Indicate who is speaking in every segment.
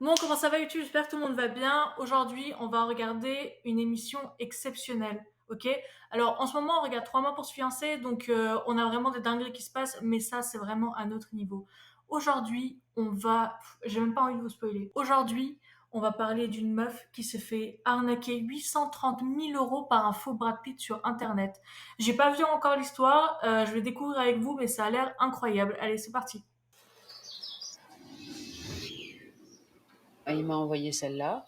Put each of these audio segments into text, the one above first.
Speaker 1: Bon, comment ça va YouTube? J'espère que tout le monde va bien. Aujourd'hui, on va regarder une émission exceptionnelle. Ok? Alors, en ce moment, on regarde 3 mois pour se fiancer, donc on a vraiment des dingueries qui se passent, mais ça, c'est vraiment à notre niveau. Aujourd'hui, j'ai même pas envie de vous spoiler. Aujourd'hui, on va parler d'une meuf qui s'est fait arnaquer 830 000 € par un faux Brad Pitt sur Internet. J'ai pas vu encore l'histoire, je vais découvrir avec vous, mais ça a l'air incroyable. Allez, c'est parti.
Speaker 2: Ah, il m'a envoyé celle-là.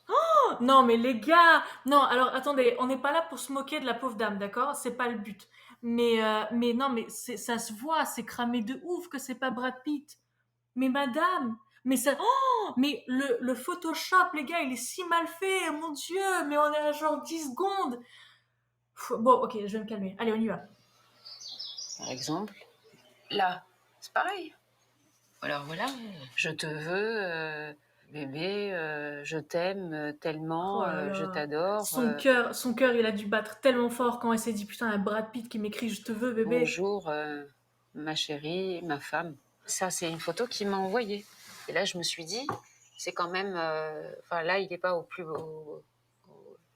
Speaker 1: Non, mais les gars, non, alors attendez, on n'est pas là pour se moquer de la pauvre dame, d'accord? C'est pas le but. Mais non, mais ça se voit, c'est cramé de ouf que c'est pas Brad Pitt. Mais madame, mais ça, oh, mais le Photoshop, les gars, il est si mal fait, mon Dieu, mais on est à genre 10 secondes. Bon, ok, je vais me calmer. Allez, on y va.
Speaker 2: Par exemple. Là, c'est pareil. Alors voilà, je te veux, bébé, je t'aime tellement,
Speaker 1: Oh là
Speaker 2: je
Speaker 1: là.
Speaker 2: t'adore,
Speaker 1: Son cœur, il a dû battre tellement fort quand elle s'est dit, putain, un Brad Pitt qui m'écrit, je te veux, bébé.
Speaker 2: bonjour, ma chérie, ma femme. Ça, c'est une photo qu'il m'a envoyée. Et là, je me suis dit, c'est quand même. Enfin, là, il n'est pas au plus.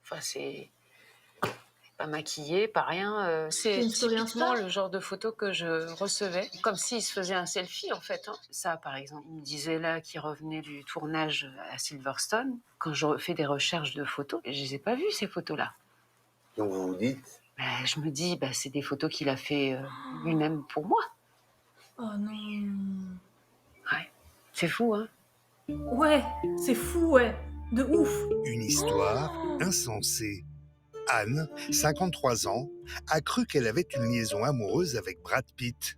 Speaker 2: Enfin, c'est pas maquillé, pas rien.
Speaker 1: C'est
Speaker 2: C'est
Speaker 1: une story
Speaker 2: typiquement
Speaker 1: Insta?
Speaker 2: le genre de photo que je recevais, comme s'il se faisait un selfie en fait, hein. Ça, par exemple, il me disait là qu'il revenait du tournage à Silverstone. Quand je fais des recherches de photos, je les ai pas vues ces photos-là.
Speaker 3: Donc vous vous dites,
Speaker 2: Je me dis, c'est des photos qu'il a fait lui-même pour moi.
Speaker 1: Oh non.
Speaker 2: Ouais, c'est fou, hein.
Speaker 1: Ouais, c'est fou, ouais. De ouf.
Speaker 3: une histoire
Speaker 1: Oh.
Speaker 3: insensée. Anne, 53 ans, a cru qu'elle avait une liaison amoureuse avec Brad Pitt.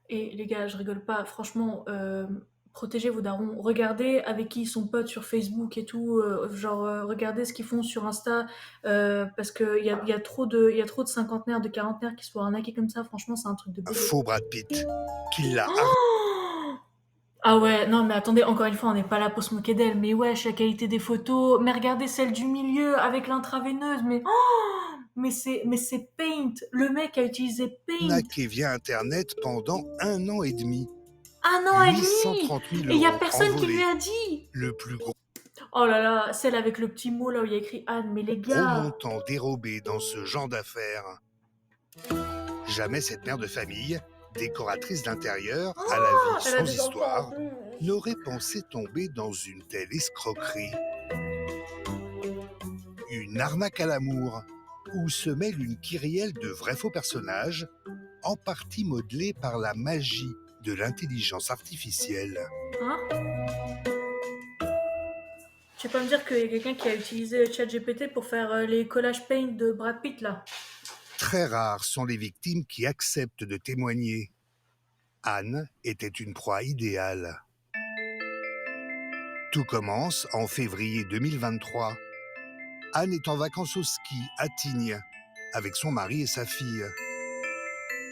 Speaker 1: Et les gars, je rigole pas. Franchement, protégez vos darons. Regardez avec qui ils sont potes sur Facebook et tout. Genre, regardez ce qu'ils font sur Insta. Parce que il y a trop de cinquantenaires, de quarantenaires qui se font arnaquer comme ça. Franchement, c'est un truc de
Speaker 3: Un
Speaker 1: bébé.
Speaker 3: faux Brad Pitt qui l'a
Speaker 1: Oh. Ah ouais, non mais attendez, encore une fois, on n'est pas là pour se moquer d'elle, mais wesh, la qualité des photos, mais regardez celle du milieu avec l'intraveineuse, mais c'est Paint, le mec a utilisé Paint,
Speaker 3: arnaqué via Internet pendant 1 an et demi.
Speaker 1: 1 an et demi,
Speaker 3: 830 000
Speaker 1: et il y a
Speaker 3: euros
Speaker 1: personne qui lui
Speaker 3: envolés.
Speaker 1: a dit.
Speaker 3: Le plus gros
Speaker 1: Oh là là, celle avec le petit mot là où il y a écrit Anne, mais les gars.
Speaker 3: montant dérobé dans ce genre d'affaires. Jamais cette mère de famille, décoratrice d'intérieur à la vie
Speaker 1: Oh, elle a
Speaker 3: sans
Speaker 1: des enfants en
Speaker 3: histoire,
Speaker 1: plus.
Speaker 3: n'aurait pensé tomber dans une telle escroquerie. Une arnaque à l'amour, où se mêle une kyrielle de vrais faux personnages, en partie modelés par la magie de l'intelligence artificielle.
Speaker 1: Hein? Tu peux pas me dire qu'il y a quelqu'un qui a utilisé ChatGPT pour faire les collages Paint de Brad Pitt là?
Speaker 3: Très rares sont les victimes qui acceptent de témoigner. Anne était une proie idéale. Tout commence en février 2023. Anne est en vacances au ski à Tignes, avec son mari et sa fille.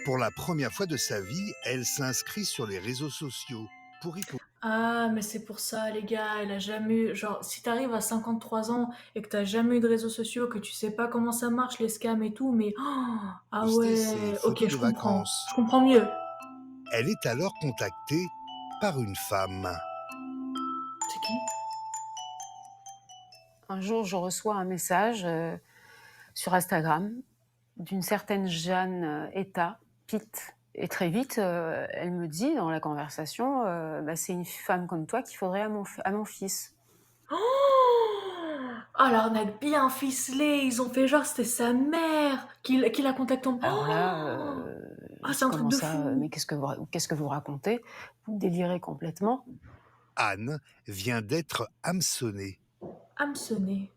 Speaker 3: Pour la première fois de sa vie, elle s'inscrit sur les réseaux sociaux pour y
Speaker 1: Ah, mais c'est pour ça, les gars, elle a jamais eu, genre, si t'arrives à 53 ans et que t'as jamais eu de réseaux sociaux, que tu sais pas comment ça marche, les scams et tout, mais, oh, ah
Speaker 3: poster ses
Speaker 1: ouais, ok,
Speaker 3: photos de
Speaker 1: je comprends.
Speaker 3: vacances.
Speaker 1: Je comprends mieux.
Speaker 3: Elle est alors contactée par une femme.
Speaker 1: C'est qui?
Speaker 2: Un jour, je reçois un message sur Instagram d'une certaine Jeanne Eta Pitt. Et très vite, elle me dit dans la conversation, c'est une femme comme toi qu'il faudrait à mon fils.
Speaker 1: Oh, ah, l'arnaque bien ficelée, ils ont fait genre c'était sa mère qui la contacte en...
Speaker 2: Alors là,
Speaker 1: Oh, ah,
Speaker 2: je
Speaker 1: c'est
Speaker 2: dis
Speaker 1: un truc
Speaker 2: comment
Speaker 1: de
Speaker 2: ça,
Speaker 1: fou.
Speaker 2: mais qu'est-ce que vous racontez? Vous délirez complètement.
Speaker 3: Anne vient d'être hameçonnée.
Speaker 1: Hameçonné.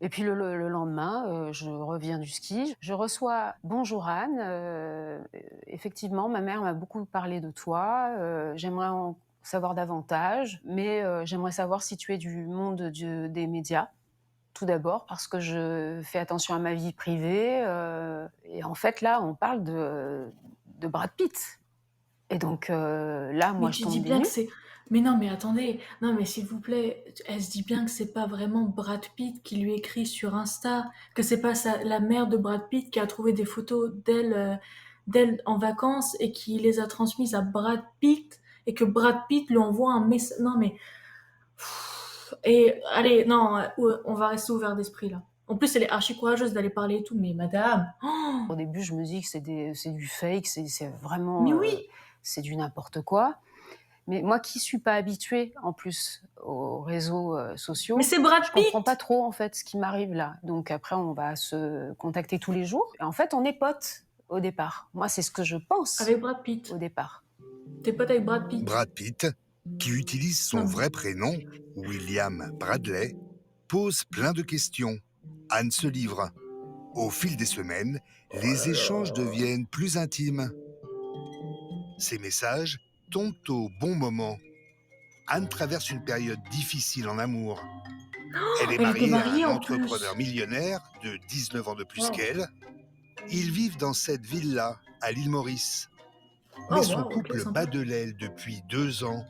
Speaker 2: Et puis le lendemain, je reviens du ski, je reçois: «Bonjour Anne, effectivement ma mère m'a beaucoup parlé de toi, j'aimerais en savoir davantage, mais j'aimerais savoir si tu es du monde des médias, tout d'abord parce que je fais attention à ma vie privée», et en fait là, on parle de Brad Pitt et donc là,
Speaker 1: Mais
Speaker 2: moi je
Speaker 1: tu dis
Speaker 2: tombe des
Speaker 1: bien que
Speaker 2: nues.
Speaker 1: c'est... Mais non, mais attendez. Non, mais s'il vous plaît, elle se dit bien que c'est pas vraiment Brad Pitt qui lui écrit sur Insta, que c'est pas la mère de Brad Pitt qui a trouvé des photos d'elle en vacances et qui les a transmises à Brad Pitt et que Brad Pitt lui envoie un message. Non, mais et allez, non, on va rester ouvert d'esprit là. En plus, elle est archi courageuse d'aller parler et tout, mais madame, oh,
Speaker 2: Au début, je me dis que c'est du fake, c'est vraiment,
Speaker 1: mais oui,
Speaker 2: c'est du n'importe quoi. Mais moi qui suis pas habituée en plus aux réseaux
Speaker 1: mais
Speaker 2: sociaux,
Speaker 1: c'est Brad
Speaker 2: je comprends pas
Speaker 1: Pitt.
Speaker 2: trop en fait ce qui m'arrive là. Donc après, on va se contacter tous les jours. Et en fait, on est potes au départ. Moi, c'est ce que je pense
Speaker 1: Avec Brad
Speaker 2: au
Speaker 1: Pitt.
Speaker 2: départ.
Speaker 1: T'es pote avec Brad Pitt.
Speaker 3: Brad Pitt, qui utilise son
Speaker 1: Non.
Speaker 3: vrai prénom, William Bradley, pose plein de questions. Anne se livre. Au fil des semaines, les échanges deviennent plus intimes. Ces messages tombent au bon moment. Anne traverse une période difficile en amour. Elle est
Speaker 1: Elle était
Speaker 3: mariée à
Speaker 1: mariée
Speaker 3: un
Speaker 1: en
Speaker 3: entrepreneur
Speaker 1: plus.
Speaker 3: millionnaire de 19 ans de plus
Speaker 1: Wow.
Speaker 3: qu'elle. Ils vivent dans cette villa, à l'île Maurice. Mais
Speaker 1: Oh
Speaker 3: son
Speaker 1: wow, ok,
Speaker 3: couple bat
Speaker 1: sympa.
Speaker 3: de l'aile depuis 2 ans.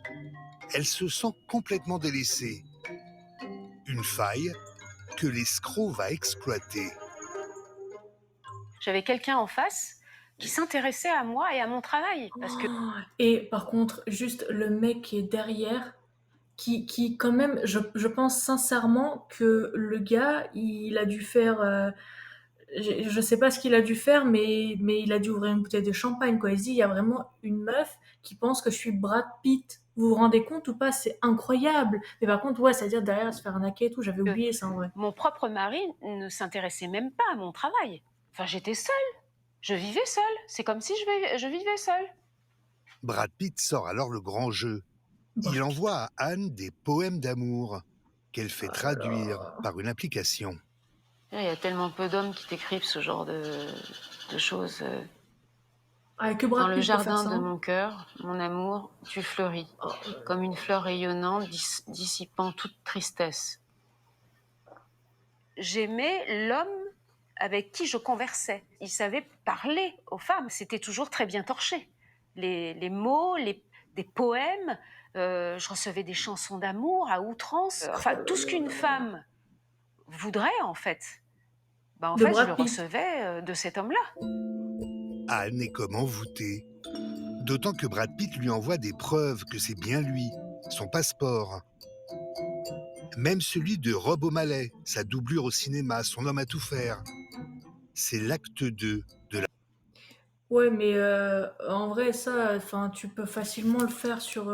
Speaker 3: Elle se sent complètement délaissée. Une faille que l'escroc va exploiter.
Speaker 2: J'avais quelqu'un en face qui s'intéressait à moi et à mon travail parce que
Speaker 1: Oh, et par contre, juste le mec qui est derrière, qui quand même, je pense sincèrement que le gars, il a dû faire, je sais pas ce qu'il a dû faire, mais il a dû ouvrir une bouteille de champagne, quoi. Il se dit, il y a vraiment une meuf qui pense que je suis Brad Pitt. Vous vous rendez compte ou pas? C'est incroyable. Mais par contre, ouais, c'est-à-dire derrière se faire arnaquer et tout, j'avais oublié ça en vrai.
Speaker 2: mon propre mari ne s'intéressait même pas à mon travail. Enfin, j'étais seule. Je vivais seule. C'est comme si je vivais seule.
Speaker 3: Brad Pitt sort alors le grand jeu. Il
Speaker 1: Brad Pitt.
Speaker 3: envoie à Anne des poèmes d'amour qu'elle fait
Speaker 1: Oh là
Speaker 3: traduire
Speaker 1: là.
Speaker 3: par une application.
Speaker 2: Il y a tellement peu d'hommes qui t'écrivent ce genre de choses.
Speaker 1: Ah, que
Speaker 2: Dans
Speaker 1: Brad
Speaker 2: le
Speaker 1: Pitt pour faire
Speaker 2: jardin
Speaker 1: ça,
Speaker 2: de
Speaker 1: hein.
Speaker 2: mon cœur, mon amour, tu fleuris,
Speaker 1: Oh là là.
Speaker 2: comme une fleur rayonnante dissipant toute tristesse. J'aimais l'homme avec qui je conversais. Il savait parler aux femmes. C'était toujours très bien torché. Les mots, des poèmes. Je recevais des chansons d'amour à outrance. Enfin,
Speaker 1: Oh
Speaker 2: tout ce
Speaker 1: là
Speaker 2: qu'une
Speaker 1: là.
Speaker 2: femme voudrait, en fait. En
Speaker 1: De
Speaker 2: fait, je le
Speaker 1: Brad Pitt.
Speaker 2: recevais de cet homme-là.
Speaker 3: Anne est comme envoûtée. D'autant que Brad Pitt lui envoie des preuves que c'est bien lui, son passeport. Même celui de Rob O'Malley, sa doublure au cinéma, son homme à tout faire. C'est l'acte 2 de la...
Speaker 1: Ouais, mais en vrai, ça, enfin, tu peux facilement le faire sur,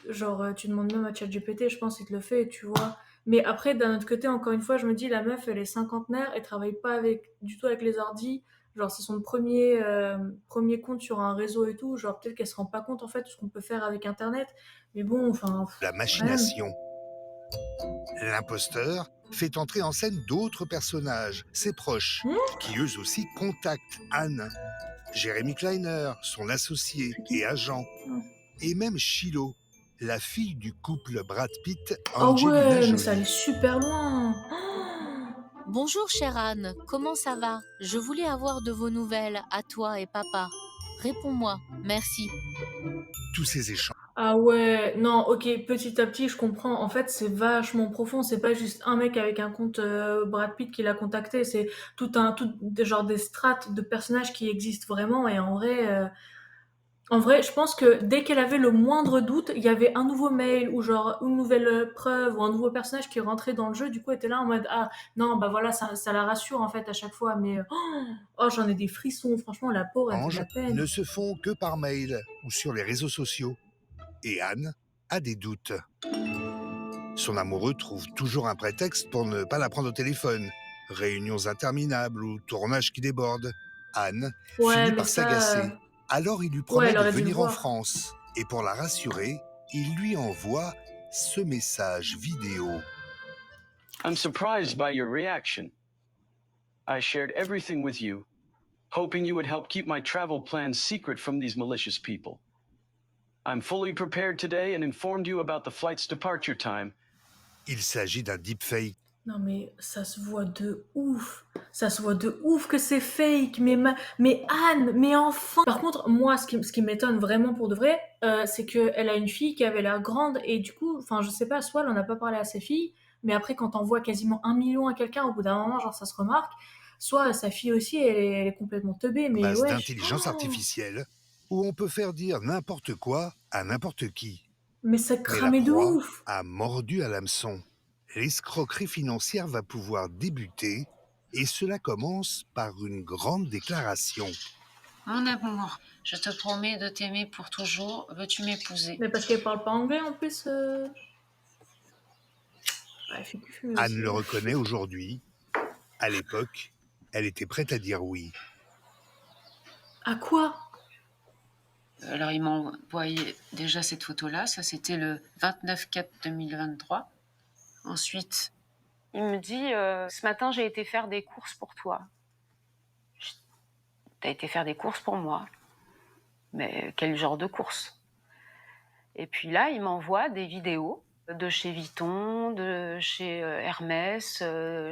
Speaker 1: genre, tu demandes même à ChatGPT, je pense qu'il te le fait, tu vois. Mais après, d'un autre côté, encore une fois, je me dis, la meuf, elle est cinquantenaire, elle travaille pas du tout avec les ordis. Genre, c'est son premier compte sur un réseau et tout. Genre, peut-être qu'elle se rend pas compte, en fait, de ce qu'on peut faire avec Internet. Mais bon, enfin,
Speaker 3: la
Speaker 1: quand même.
Speaker 3: machination. L'imposteur fait entrer en scène d'autres personnages, ses proches,
Speaker 1: Hmm.
Speaker 3: qui eux aussi contactent Anne. Jérémy Kleiner, son associé
Speaker 1: C'est qui?
Speaker 3: et agent,
Speaker 1: Hmm.
Speaker 3: et même Shiloh, la fille du couple Brad
Speaker 1: Ah
Speaker 3: Pitt-Angelina
Speaker 1: ouais, mais ça allait
Speaker 3: Jolie.
Speaker 1: super loin. Oh.
Speaker 4: Bonjour chère Anne, comment ça va? Je voulais avoir de vos nouvelles à toi et papa. Réponds-moi, merci.
Speaker 3: Tous ces échanges
Speaker 1: Ah ouais, non, ok, petit à petit, je comprends. En fait, c'est vachement profond. C'est pas juste un mec avec un compte Brad Pitt qui l'a contacté. C'est genre des strates de personnages qui existent vraiment. Et en vrai, je pense que dès qu'elle avait le moindre doute, il y avait un nouveau mail ou genre une nouvelle preuve ou un nouveau personnage qui rentrait dans le jeu. Du coup, elle était là en mode ah non, bah voilà, ça la rassure en fait à chaque fois. Mais oh, j'en ai des frissons. Franchement, la pauvre, elle me fait de la peine.
Speaker 3: ne se font que par mail ou sur les réseaux sociaux. Et Anne a des doutes. Son amoureux trouve toujours un prétexte pour ne pas la prendre au téléphone. Réunions interminables ou tournages qui débordent. Anne
Speaker 1: Ouais,
Speaker 3: finit
Speaker 1: mais
Speaker 3: par
Speaker 1: ça,
Speaker 3: s'agacer. Alors il lui
Speaker 1: ouais,
Speaker 3: promet
Speaker 1: elle
Speaker 3: de
Speaker 1: aurait dû le
Speaker 3: venir en
Speaker 1: voir.
Speaker 3: France. Et pour la rassurer, il lui envoie ce message vidéo.
Speaker 5: I'm surprised by your reaction. I shared everything with you, hoping you would help keep my travel plans secret from these malicious people. I'm fully prepared today and informed you about the flight's departure time.
Speaker 3: Il s'agit d'un deepfake.
Speaker 1: Non mais ça se voit de ouf. Ça se voit de ouf que c'est fake. Mais Anne, mais enfin. Par contre, moi, ce qui m'étonne vraiment pour de vrai, c'est qu'elle a une fille qui avait l'air grande et du coup, enfin, je sais pas, soit elle en a pas parlé à ses filles, mais après quand on voit quasiment 1 million à quelqu'un, au bout d'un moment, genre ça se remarque. Soit sa fille aussi, elle est complètement teubée, mais
Speaker 3: Base
Speaker 1: wesh.
Speaker 3: d'intelligence
Speaker 1: Oh,
Speaker 3: artificielle où on peut faire dire n'importe quoi à n'importe qui.
Speaker 1: Mais ça
Speaker 3: Mais la
Speaker 1: cramait de
Speaker 3: proie
Speaker 1: ouf.
Speaker 3: a mordu à l'hameçon. L'escroquerie financière va pouvoir débuter et cela commence par une grande déclaration.
Speaker 2: Mon amour, je te promets de t'aimer pour toujours. Veux-tu m'épouser?
Speaker 1: Mais parce qu'elle parle pas anglais en plus. Ouais, elle fait que fumer
Speaker 3: Anne
Speaker 1: aussi.
Speaker 3: le reconnaît aujourd'hui. À l'époque, elle était prête à dire oui.
Speaker 1: À quoi?
Speaker 2: Alors, il m'a envoyé déjà cette photo-là. Ça, c'était le 29/4/2023. Ensuite, il me dit ce matin, j'ai été faire des courses pour toi. T'as été faire des courses pour moi. Mais quel genre de courses? Et puis là, il m'envoie des vidéos de chez Vuitton, de chez Hermès,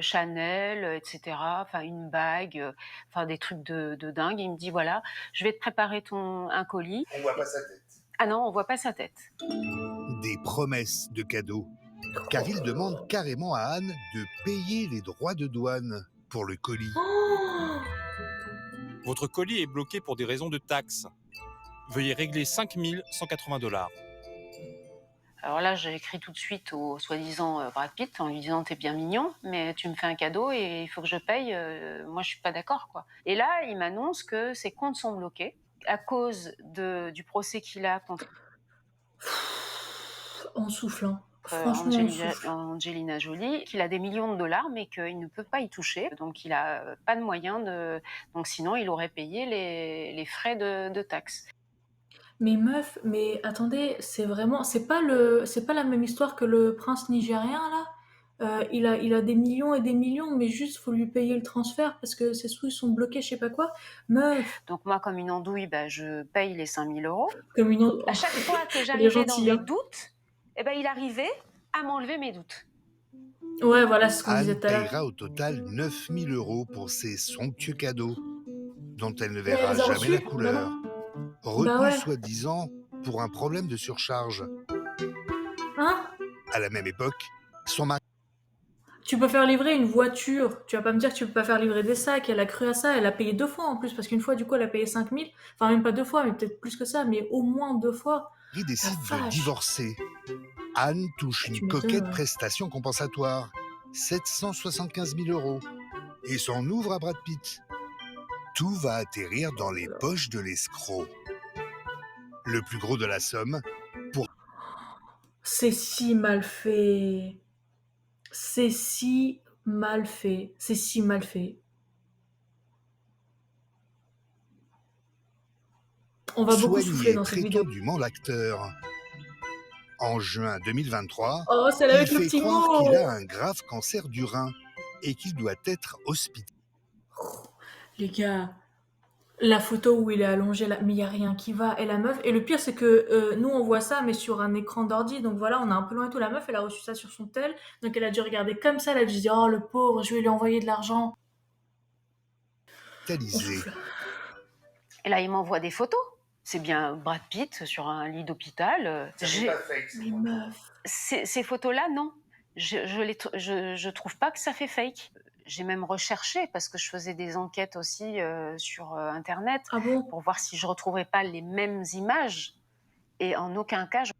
Speaker 2: Chanel, etc. Enfin, une bague, enfin des trucs de dingue. Il me dit voilà, je vais te préparer un colis.
Speaker 3: On voit pas sa tête.
Speaker 2: Ah non, on voit pas sa tête.
Speaker 3: Des promesses de cadeaux. Car il demande carrément à Anne de payer les droits de douane pour le colis.
Speaker 1: Oh,
Speaker 6: Votre colis est bloqué pour des raisons de taxes. Veuillez régler 5 180 $.
Speaker 2: Alors là, j'ai écrit tout de suite au soi-disant Brad Pitt en lui disant t'es bien mignon, mais tu me fais un cadeau et il faut que je paye. Moi, je suis pas d'accord, quoi. Et là, il m'annonce que ses comptes sont bloqués à cause du procès qu'il a contre
Speaker 1: en soufflant. Franchement, en souffle.
Speaker 2: Angelina Jolie, qu'il a des millions de dollars, mais qu'il ne peut pas y toucher. Donc, il a pas de moyen de. Donc, sinon, il aurait payé les frais de taxes.
Speaker 1: Mais meuf, mais attendez, c'est pas la même histoire que le prince nigérien là. Il a des millions et des millions, mais juste faut lui payer le transfert parce que ses sous ils sont bloqués, je sais pas quoi. Meuf,
Speaker 2: Donc, moi, comme une andouille, je paye les 5 000 €.
Speaker 1: comme une autre.
Speaker 2: À chaque fois que
Speaker 1: Elle est
Speaker 2: j'arrivais dans
Speaker 1: gentille,
Speaker 2: des
Speaker 1: hein.
Speaker 2: doutes, il arrivait à m'enlever mes doutes.
Speaker 1: Ouais, voilà, c'est ce qu'on disait
Speaker 3: Anne
Speaker 1: tout à l'heure.
Speaker 3: payera au total 9 000 € pour ces somptueux cadeaux, dont elle ne
Speaker 1: Mais elle
Speaker 3: verra
Speaker 1: les a
Speaker 3: jamais
Speaker 1: reçus?
Speaker 3: la
Speaker 1: Bah
Speaker 3: couleur.
Speaker 1: non. Bah
Speaker 3: Retenu
Speaker 1: ouais.
Speaker 3: soi-disant pour un problème de surcharge.
Speaker 1: Hein?
Speaker 3: À la même époque, son mari
Speaker 1: Tu peux faire livrer une voiture. Tu vas pas me dire que tu peux pas faire livrer des sacs. Elle a cru à ça. Elle a payé 2 fois en plus. Parce qu'une fois, du coup, elle a payé 5 000. Enfin, même pas 2 fois, mais peut-être plus que ça. Mais au moins 2 fois. La
Speaker 3: décide de
Speaker 1: vache.
Speaker 3: divorcer. Anne touche
Speaker 1: Tu
Speaker 3: une
Speaker 1: m'étonnes,
Speaker 3: coquette
Speaker 1: ouais.
Speaker 3: prestation compensatoire, 775 000 €, et s'en ouvre à Brad Pitt. Tout va atterrir dans les poches de l'escroc. Le plus gros de la somme,
Speaker 1: C'est si mal fait. C'est si mal fait. C'est si mal fait. On va beaucoup souffler
Speaker 3: soigner
Speaker 1: dans cette vidéo.
Speaker 3: prétendument l'acteur. En juin 2023,
Speaker 1: Oh, celle
Speaker 3: il
Speaker 1: avec le
Speaker 3: fait
Speaker 1: petit
Speaker 3: croire
Speaker 1: mot.
Speaker 3: qu'il a un grave cancer du rein et qu'il doit être hospitalisé.
Speaker 1: Les gars, la photo où il est allongé là, mais il y a rien qui va. Et la meuf, et le pire c'est que nous on voit ça, mais sur un écran d'ordi, donc voilà, on est un peu loin et tout. La meuf, elle a reçu ça sur son tel, donc elle a dû regarder comme ça, elle a dû se dire, oh le pauvre, je vais lui envoyer de l'argent. On souffle.
Speaker 2: Et là, il m'envoie des photos. C'est bien Brad Pitt sur un lit d'hôpital.
Speaker 1: Mais meuf.
Speaker 2: Ces photos-là, non. Je trouve pas que ça fait fake. J'ai même recherché parce que je faisais des enquêtes aussi sur Internet
Speaker 1: Ah bon?
Speaker 2: pour voir si je retrouvais pas les mêmes images. Et en aucun cas, je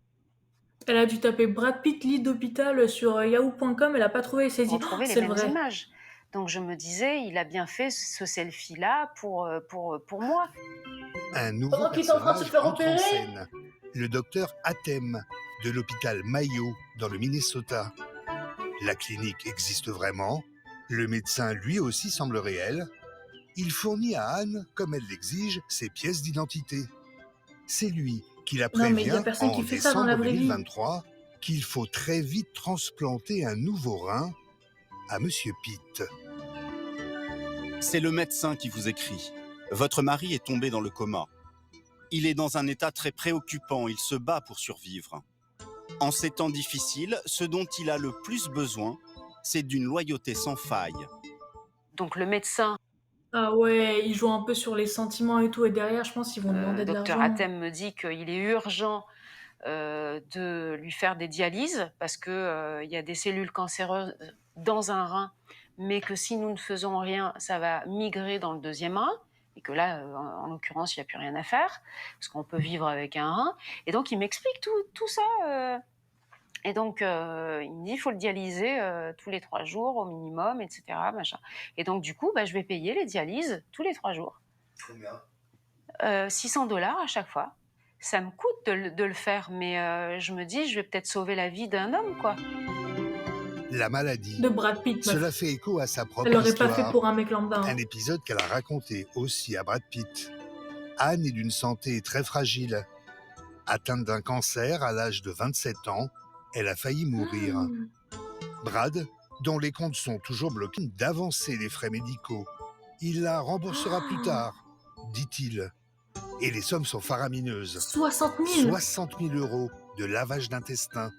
Speaker 1: Elle a dû taper Brad Pitt lit d'hôpital sur yahoo.com, elle a pas trouvé, elle s'est dit, oh,
Speaker 2: retrouvais les
Speaker 1: c'est
Speaker 2: mêmes
Speaker 1: vrai.
Speaker 2: images. Donc je me disais, il a bien fait ce selfie-là pour moi.
Speaker 3: Un nouveau
Speaker 1: Pendant qu'il est en train de se
Speaker 3: personnage
Speaker 1: faire
Speaker 3: entre en
Speaker 1: opérer.
Speaker 3: scène, le docteur Hatem de l'hôpital Mayo dans le Minnesota. La clinique existe vraiment, le médecin lui aussi semble réel. Il fournit à Anne, comme elle l'exige, ses pièces d'identité. C'est lui qui la
Speaker 1: Non, mais il y a
Speaker 3: prévient
Speaker 1: personne
Speaker 3: en
Speaker 1: qui fait ça dans la
Speaker 3: décembre
Speaker 1: vraie vie.
Speaker 3: 2023 qu'il faut très vite transplanter un nouveau rein à Monsieur Pitt.
Speaker 7: C'est le médecin qui vous écrit. Votre mari est tombé dans le coma. Il est dans un état très préoccupant, il se bat pour survivre. En ces temps difficiles, ce dont il a le plus besoin, c'est d'une loyauté sans faille.
Speaker 2: Donc le médecin,
Speaker 1: Ah ouais, ils jouent un peu sur les sentiments et tout, et derrière, je pense qu'ils vont demander de
Speaker 2: docteur
Speaker 1: l'argent.
Speaker 2: Hatem me dit qu'il est urgent de lui faire des dialyses parce que y a des cellules cancéreuses dans un rein, mais que si nous ne faisons rien, ça va migrer dans le deuxième rein. et que là, en l'occurrence, il n'y a plus rien à faire, parce qu'on peut vivre avec un rein. Et donc, il m'explique tout ça. Et donc, il me dit, il faut le dialyser tous les 3 jours au minimum, etc. Machin. Et donc, du coup, je vais payer les dialyses tous les 3 jours.
Speaker 3: Combien?
Speaker 2: $600 à chaque fois. Ça me coûte de le faire, mais je me dis, je vais peut-être sauver la vie d'un homme, quoi.
Speaker 3: La maladie.
Speaker 1: De Brad Pitt, meuf.
Speaker 3: Cela fait écho à sa propre
Speaker 1: Elle l'aurait pas fait
Speaker 3: histoire.
Speaker 1: pour un mec lambda.
Speaker 3: Un épisode qu'elle a raconté aussi à Brad Pitt. Anne est d'une santé très fragile. Atteinte d'un cancer à l'âge de 27 ans, elle a failli mourir. Brad, dont les comptes sont toujours bloqués, d'avancer les frais médicaux. Il la remboursera plus tard, dit-il. Et les sommes sont faramineuses.
Speaker 1: 60 000
Speaker 3: 60 000 € de lavage d'intestin.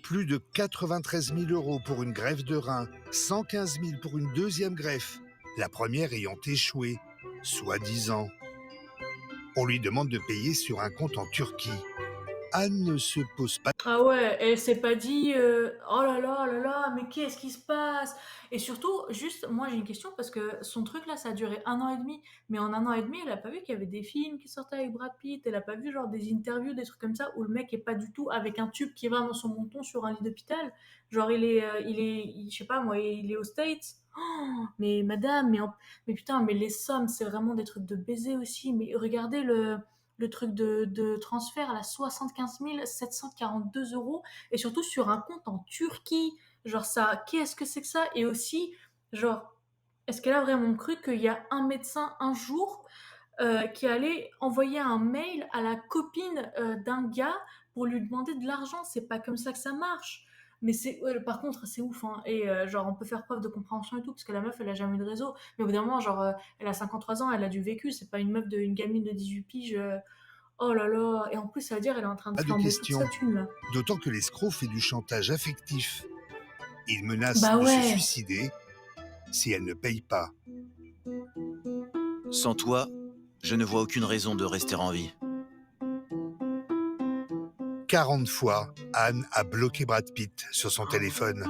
Speaker 3: Plus de 93 000 € pour une greffe de rein, 115 000 pour une deuxième greffe, la première ayant échoué, soi-disant. On lui demande de payer sur un compte en Turquie. Anne ne se pose pas.
Speaker 1: Ah ouais, elle s'est pas dit oh là là, mais qu'est-ce qui se passe? Et surtout, juste, moi j'ai une question parce que son truc là, ça a duré 1 an et demi. Mais en 1 an et demi, elle a pas vu qu'il y avait des films qui sortaient avec Brad Pitt. Elle a pas vu genre des interviews, des trucs comme ça où le mec est pas du tout avec un tube qui va dans son menton sur un lit d'hôpital. Genre je sais pas moi, il est aux States. Oh, mais madame, mais putain, mais les sommes, c'est vraiment des trucs de baiser aussi. Mais regardez le truc de transfert à la 75 742 € et surtout sur un compte en Turquie. Genre ça, qu'est-ce que c'est que ça? Et aussi, genre, est-ce qu'elle a vraiment cru qu'il y a un médecin un jour qui allait envoyer un mail à la copine d'un gars pour lui demander de l'argent? C'est pas comme ça que ça marche. Mais par contre, c'est ouf, hein. Et genre, on peut faire preuve de compréhension et tout, parce que la meuf, elle a jamais eu de réseau. Mais au bout d'un moment, genre, elle a 53 ans, elle a du vécu, c'est pas une meuf une gamine de 18 piges. Oh là là, et en plus, ça veut dire elle est en train de
Speaker 3: Pas de
Speaker 1: flamber toute
Speaker 3: question.
Speaker 1: sa thune, là.
Speaker 3: D'autant que l'escroc fait du chantage affectif. Il menace
Speaker 1: Bah
Speaker 3: de se
Speaker 1: ouais.
Speaker 3: suicider si elle ne paye pas.
Speaker 8: Sans toi, je ne vois aucune raison de rester en vie.
Speaker 3: 40 fois, Anne a bloqué Brad Pitt sur son téléphone.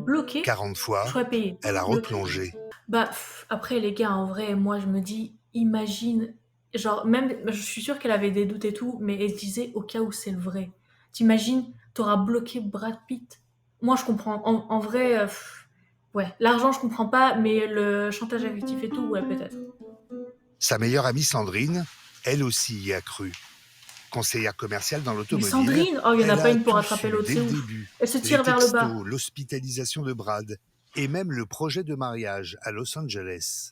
Speaker 1: Bloqué,
Speaker 3: 40 fois,
Speaker 1: choix payé.
Speaker 3: elle a
Speaker 1: Bloqué.
Speaker 3: replongé.
Speaker 1: Bah, après, les gars, en vrai, moi, je me dis, imagine, genre, même, je suis sûre qu'elle avait des doutes et tout, mais elle se disait, au cas où c'est le vrai. T'imagines, t'auras bloqué Brad Pitt. Moi, je comprends. En vrai, ouais, l'argent, je comprends pas, mais le chantage affectif et tout, ouais, peut-être.
Speaker 3: Sa meilleure amie Sandrine, elle aussi y a cru. Conseillère commerciale dans
Speaker 1: Mais
Speaker 3: l'automobile.
Speaker 1: Sandrine, oh, il y en a
Speaker 3: elle
Speaker 1: pas une pour
Speaker 3: tout
Speaker 1: rattraper
Speaker 3: su
Speaker 1: l'autre,
Speaker 3: dès
Speaker 1: c'est
Speaker 3: le
Speaker 1: ouf.
Speaker 3: début.
Speaker 1: Elle se
Speaker 3: Les
Speaker 1: tire vers le bas.
Speaker 3: textos, l'hospitalisation de Brad et même le projet de mariage à Los Angeles.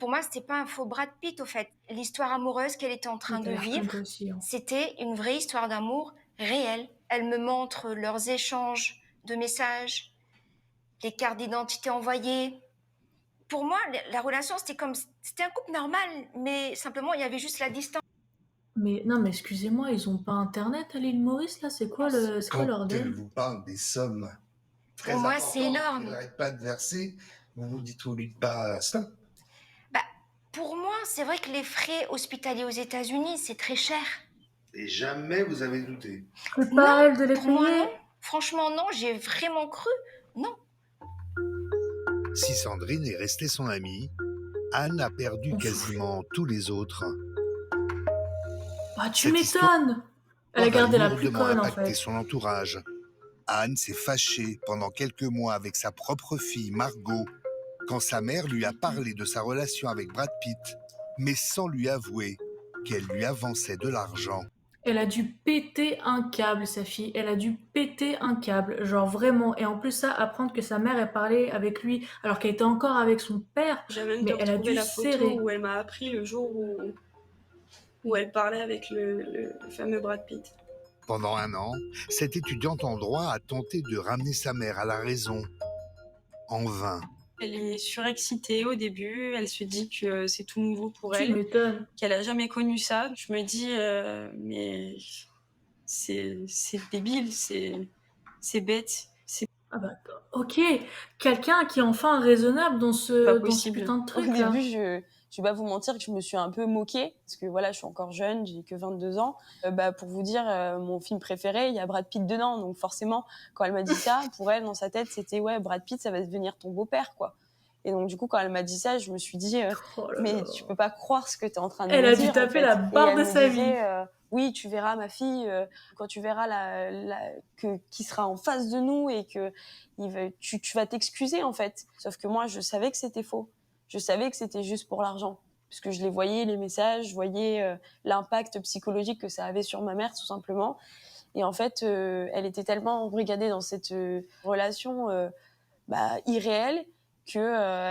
Speaker 9: Pour moi, c'était pas un faux Brad Pitt, au fait. L'histoire amoureuse qu'elle était en train de vivre,
Speaker 1: Aussi, hein.
Speaker 9: c'était une vraie histoire d'amour réelle. Elle me montre leurs échanges de messages, les cartes d'identité envoyées. Pour moi, la relation, c'était un couple normal, mais simplement, il y avait juste la distance.
Speaker 1: Mais non, mais excusez-moi, ils ont pas internet à l'île Maurice là? C'est quoi leur
Speaker 3: Elle
Speaker 1: deal?
Speaker 3: vous parle des sommes très
Speaker 9: Pour moi,
Speaker 3: importantes
Speaker 9: c'est énorme.
Speaker 3: qu'elle n'arrête pas de verser, vous vous dites lui pas ça.
Speaker 9: Pour moi, c'est vrai que les frais hospitaliers aux États-Unis, c'est très cher.
Speaker 3: Et jamais vous avez douté.
Speaker 1: C'est pas elle de les
Speaker 9: Pour moi,
Speaker 1: payer?
Speaker 9: non. Franchement, non, j'ai vraiment cru. Non.
Speaker 3: Si Sandrine est restée son amie, Anne a perdu
Speaker 1: On s'en
Speaker 3: quasiment tous les autres.
Speaker 1: Bah, tu
Speaker 3: Cette histoire
Speaker 1: m'étonnes! Elle a gardé la plus
Speaker 3: lourdement
Speaker 1: conne, en
Speaker 3: impacté
Speaker 1: fait.
Speaker 3: son entourage. Anne s'est fâchée pendant quelques mois avec sa propre fille, Margot, quand sa mère lui a parlé de sa relation avec Brad Pitt, mais sans lui avouer qu'elle lui avançait de l'argent.
Speaker 1: Elle a dû péter un câble, sa fille. Elle a dû péter un câble, genre vraiment. Et en plus, ça, apprendre que sa mère ait parlé avec lui alors qu'elle était encore avec son père,
Speaker 10: J'ai même
Speaker 1: mais elle a
Speaker 10: retrouvé
Speaker 1: dû
Speaker 10: la photo
Speaker 1: serrer.
Speaker 10: où elle m'a appris le jour où elle parlait avec le fameux Brad Pitt.
Speaker 3: Pendant 1 an, cette étudiante en droit a tenté de ramener sa mère à la raison. En vain.
Speaker 10: Elle est surexcitée au début, elle se dit que c'est tout nouveau pour
Speaker 1: Tu
Speaker 10: elle,
Speaker 1: m'étonnes.
Speaker 10: qu'elle a jamais connu ça. Je me dis, mais c'est débile, c'est bête, c'est
Speaker 1: Ah bah, ok. Quelqu'un qui est enfin raisonnable
Speaker 10: pas
Speaker 1: dans ce
Speaker 10: possible.
Speaker 1: putain de
Speaker 11: Au
Speaker 1: truc là.
Speaker 11: début, je vais pas vous mentir que je me suis un peu moquée, parce que voilà, je suis encore jeune, j'ai que 22 ans. Pour vous dire, mon film préféré, il y a Brad Pitt dedans, donc forcément, quand elle m'a dit ça, pour elle, dans sa tête, c'était ouais, Brad Pitt, ça va devenir ton beau-père, quoi. Et donc, du coup, quand elle m'a dit ça, je me suis dit,
Speaker 1: Oh là
Speaker 11: mais
Speaker 1: là.
Speaker 11: tu peux pas croire ce que tu es en train de
Speaker 1: Elle
Speaker 11: me
Speaker 1: a
Speaker 11: dire,
Speaker 1: dû
Speaker 11: en
Speaker 1: taper
Speaker 11: fait.
Speaker 1: la
Speaker 11: Et
Speaker 1: barre
Speaker 11: elle
Speaker 1: de
Speaker 11: me
Speaker 1: sa vie.
Speaker 11: disait, oui, tu verras, ma fille, quand tu verras qui sera en face de nous et que tu vas t'excuser, en fait. Sauf que moi, je savais que c'était faux. Je savais que c'était juste pour l'argent. Parce que je les voyais, les messages, je voyais l'impact psychologique que ça avait sur ma mère, tout simplement. Et en fait, elle était tellement embrigadée dans cette relation irréelle que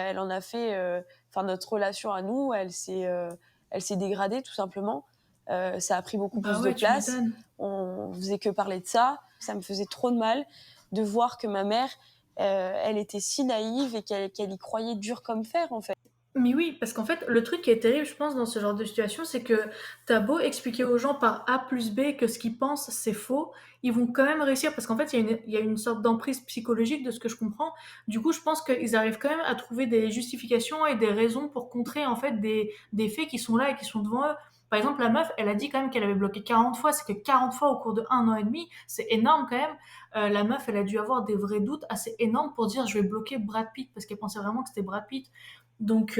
Speaker 11: elle en a fait. Notre relation à nous, elle s'est dégradée, tout simplement. Ça a pris beaucoup
Speaker 1: Bah
Speaker 11: plus de
Speaker 1: ouais, tu
Speaker 11: place.
Speaker 1: m'étonnes.
Speaker 11: On faisait que parler de ça. Ça me faisait trop de mal de voir que ma mère, elle était si naïve et qu'elle y croyait dur comme fer, en fait.
Speaker 1: Mais oui, parce qu'en fait, le truc qui est terrible, je pense, dans ce genre de situation, c'est que t'as beau expliquer aux gens par A plus B que ce qu'ils pensent, c'est faux, ils vont quand même réussir, parce qu'en fait, il y a une sorte d'emprise psychologique de ce que je comprends. Du coup, je pense qu'ils arrivent quand même à trouver des justifications et des raisons pour contrer, en fait, des faits qui sont là et qui sont devant eux. Par exemple, la meuf, elle a dit quand même qu'elle avait bloqué 40 fois, c'est que 40 fois au cours de 1 an et demi, c'est énorme quand même. La meuf, elle a dû avoir des vrais doutes assez énormes pour dire je vais bloquer Brad Pitt, parce qu'elle pensait vraiment que c'était Brad Pitt. Donc,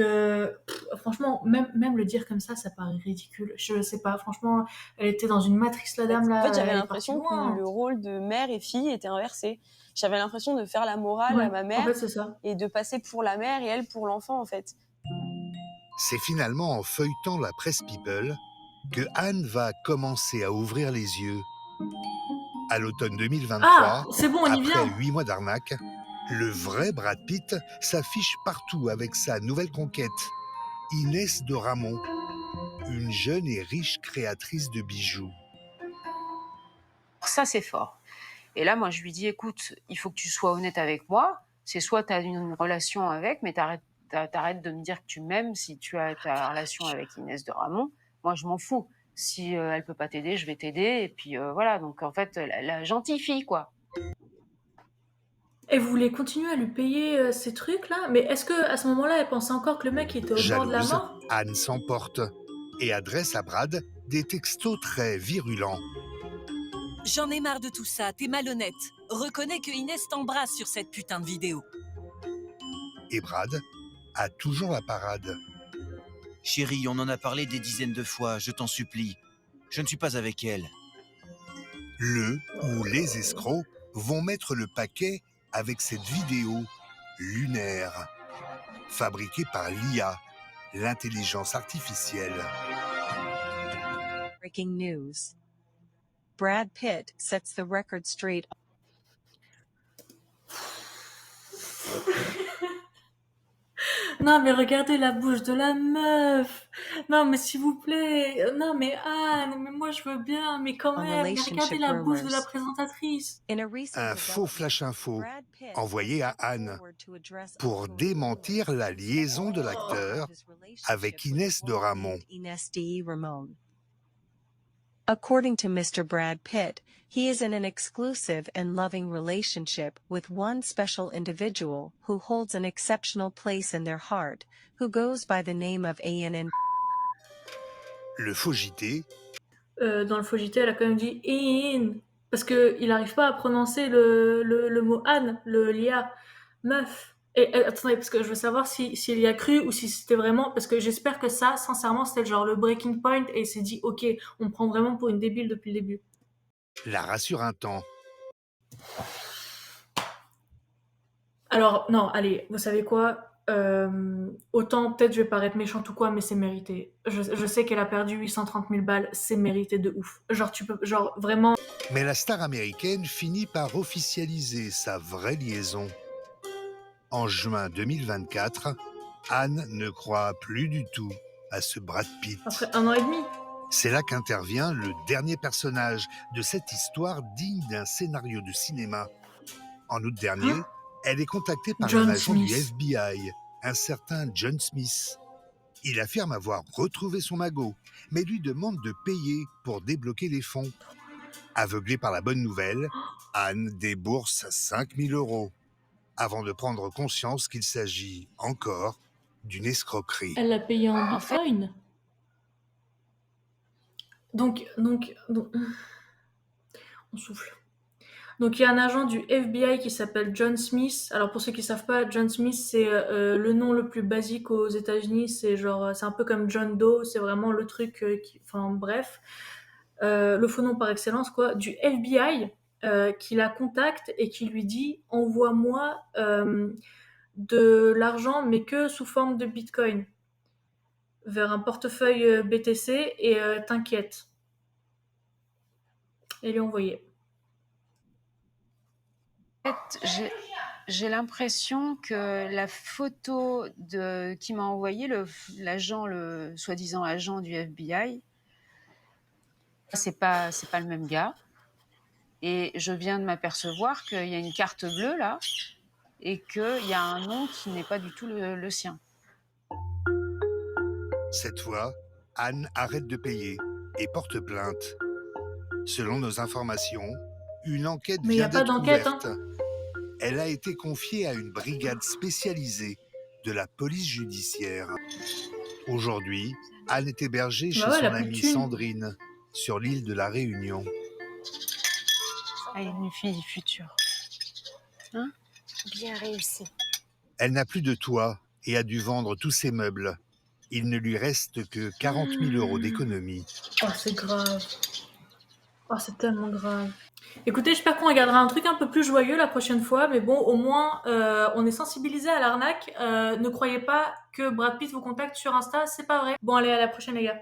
Speaker 1: franchement, même le dire comme ça paraît ridicule. Je sais pas, franchement, elle était dans une matrice, la dame,
Speaker 11: En fait,
Speaker 1: là,
Speaker 11: j'avais
Speaker 1: elle est partie
Speaker 11: l'impression que
Speaker 1: loin.
Speaker 11: le rôle de mère et fille était inversé. J'avais l'impression de faire la morale
Speaker 1: Ouais,
Speaker 11: à ma
Speaker 1: en
Speaker 11: mère
Speaker 1: fait, c'est ça.
Speaker 11: et de passer pour la mère et elle pour l'enfant, en fait.
Speaker 3: C'est finalement en feuilletant la presse People que Anne va commencer à ouvrir les yeux. À l'automne 2023,
Speaker 1: Ah, c'est bon, on y
Speaker 3: après
Speaker 1: vient.
Speaker 3: 8 mois d'arnaque, le vrai Brad Pitt s'affiche partout avec sa nouvelle conquête, Inès de Ramon, une jeune et riche créatrice de bijoux.
Speaker 2: Ça, c'est fort. Et là, moi, je lui dis, écoute, il faut que tu sois honnête avec moi. C'est soit tu as une relation avec, mais t'arrêtes de me dire que tu m'aimes si tu as ta relation avec Inès de Ramon. Moi, je m'en fous. Si elle peut pas t'aider, je vais t'aider. Et puis voilà. Donc, en fait, la gentille fille, quoi.
Speaker 1: Et vous voulez continuer à lui payer ces trucs-là? Mais est-ce que à ce moment-là, elle pensait encore que le mec était au bord de la
Speaker 3: Jalouse,
Speaker 1: mort?
Speaker 3: Anne s'emporte et adresse à Brad des textos très virulents.
Speaker 12: J'en ai marre de tout ça, t'es malhonnête. Reconnais que Inès t'embrasse sur cette putain de vidéo.
Speaker 3: Et Brad a toujours la parade.
Speaker 8: Chérie, on en a parlé des dizaines de fois, je t'en supplie. Je ne suis pas avec elle.
Speaker 3: Le ou les escrocs vont mettre le paquet avec cette vidéo lunaire, fabriquée par l'IA, l'intelligence artificielle.
Speaker 13: Breaking news. Brad Pitt sets the record straight.
Speaker 1: Non, mais regardez la bouche de la meuf. Non, mais s'il vous plaît. Non, mais Anne, mais moi je veux bien, mais quand
Speaker 13: On
Speaker 1: même. Mais regardez
Speaker 13: relationship
Speaker 1: la bouche de la
Speaker 13: rumors.
Speaker 1: présentatrice.
Speaker 13: In a recent
Speaker 3: Un faux flash info envoyé à Anne pour démentir la liaison de l'acteur avec Inès de Ramon.
Speaker 13: Inès de Ramon. According to Mr. Brad Pitt, he is in an exclusive and loving relationship with one special individual who holds an exceptional place in their heart, who goes by the name of ANN.
Speaker 3: Le faux JT,
Speaker 1: Dans le faux JT, elle a quand même dit in. Parce qu'il n'arrive pas à prononcer le mot Anne, l'IA. Meuf. Et attendez, parce que je veux savoir s'il y a cru ou si c'était vraiment. Parce que j'espère que ça, sincèrement, c'était genre le breaking point et il s'est dit, ok, on me prend vraiment pour une débile depuis le début.
Speaker 3: la rassure un temps.
Speaker 1: Alors, non, allez, vous savez quoi? Autant peut-être je vais paraître méchante ou quoi, mais c'est mérité. Je sais qu'elle a perdu 830 000 balles, c'est mérité de ouf. Genre vraiment.
Speaker 3: Mais la star américaine finit par officialiser sa vraie liaison. En juin 2024, Anne ne croit plus du tout à ce Brad Pitt.
Speaker 1: Après 1 an et demi.
Speaker 3: C'est là qu'intervient le dernier personnage de cette histoire digne d'un scénario de cinéma. En août dernier, elle est contactée par
Speaker 1: John
Speaker 3: un agent
Speaker 1: Smith.
Speaker 3: du FBI, un certain John Smith. Il affirme avoir retrouvé son magot, mais lui demande de payer pour débloquer les fonds. Aveuglée par la bonne nouvelle, Anne débourse 5 000 € avant de prendre conscience qu'il s'agit encore d'une escroquerie.
Speaker 1: Elle l'a payé en bitcoin. Donc, on souffle. Donc il y a un agent du FBI qui s'appelle John Smith. Alors pour ceux qui savent pas, John Smith c'est le nom le plus basique aux États-Unis. C'est genre c'est un peu comme John Doe. C'est vraiment le truc. Enfin bref, le faux nom par excellence quoi. Du FBI qui la contacte et qui lui dit envoie-moi de l'argent mais que sous forme de Bitcoin vers un portefeuille BTC et t'inquiète. Et lui envoyer.
Speaker 2: En fait, j'ai l'impression que la photo qui m'a envoyé l'agent, le soi-disant agent du FBI, c'est pas le même gars. Et je viens de m'apercevoir qu'il y a une carte bleue là et qu'il y a un nom qui n'est pas du tout le sien.
Speaker 3: Cette fois, Anne arrête de payer et porte plainte. Selon nos informations, une enquête
Speaker 1: Mais il n'y
Speaker 3: vient
Speaker 1: a pas
Speaker 3: d'être
Speaker 1: d'enquête,
Speaker 3: ouverte.
Speaker 1: hein.
Speaker 3: Elle a été confiée à une brigade spécialisée de la police judiciaire. Aujourd'hui, Anne est hébergée chez
Speaker 1: Bah ouais, elle
Speaker 3: son
Speaker 1: a plus de
Speaker 3: amie
Speaker 1: thunes.
Speaker 3: Sandrine, sur l'île de la Réunion.
Speaker 2: Ah, une fille future. Hein?
Speaker 9: Bien réussi.
Speaker 3: Elle n'a plus de toit et a dû vendre tous ses meubles. Il ne lui reste que 40 000 € d'économie.
Speaker 1: Oh, c'est grave. Oh, c'est tellement grave. Écoutez, j'espère qu'on regardera un truc un peu plus joyeux la prochaine fois, mais bon, au moins, on est sensibilisé à l'arnaque. Ne croyez pas que Brad Pitt vous contacte sur Insta, c'est pas vrai. Bon, allez, à la prochaine, les gars.